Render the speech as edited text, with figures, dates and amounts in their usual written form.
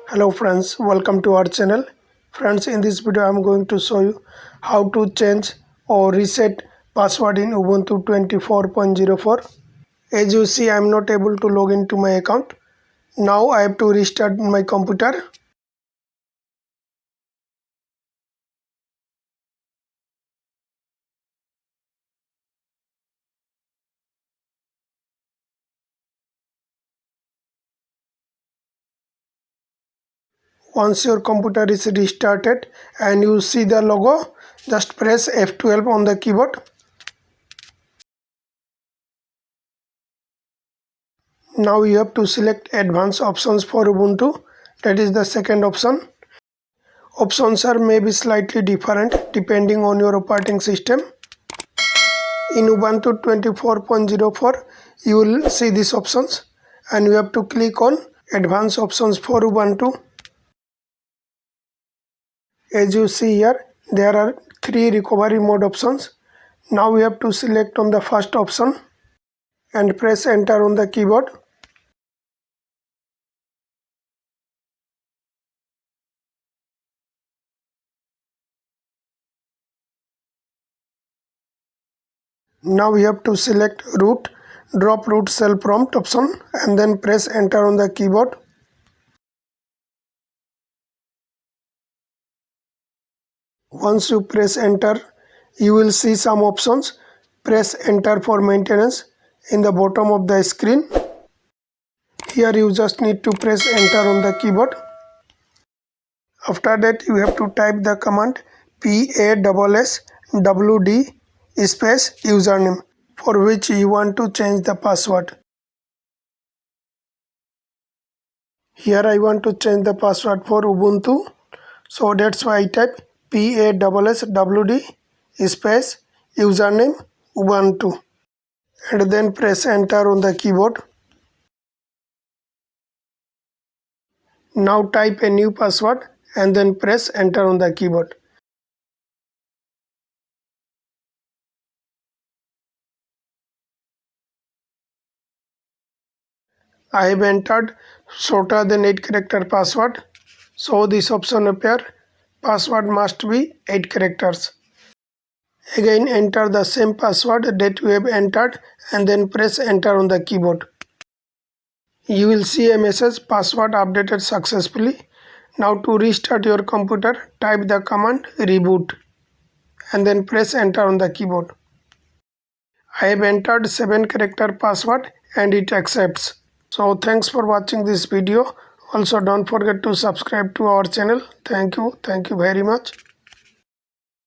Hello friends, welcome to our channel. Friends, in this video I am going to show you how to change or reset password in Ubuntu 24.04. As you see, I am not able to log into my account. Now I have to restart my computer. Once your computer is restarted and you see the logo, just press F12 on the keyboard. Now you have to select advanced options for Ubuntu. That is the second option. Options are maybe slightly different depending on your operating system. In Ubuntu 24.04, you will see these options and you have to click on advanced options for Ubuntu. As you see here, there are 3 recovery mode options. Now we have to select on the first option and press enter on the keyboard. Now we have to select root, drop root shell prompt option and then press enter on the keyboard. Once you press enter, you will see some options. Press enter for maintenance in the bottom of the screen. Here you just need to press enter on the keyboard. After that you have to type the command PASSWD space username for which you want to change the password. Here I want to change the password for Ubuntu, so that's why I type PASSWD space username Ubuntu and then press enter on the keyboard. Now type a new password and then press enter on the keyboard. I have entered shorter than 8 character password, so this option appear. Password must be 8 characters. Again enter the same password that you have entered and then press enter on the keyboard. You will see a message password updated successfully. Now to restart your computer, type the command reboot and then press enter on the keyboard. I have entered 7 character password and it accepts. So thanks for watching this video. Also don't forget to subscribe to our channel. Thank you very much.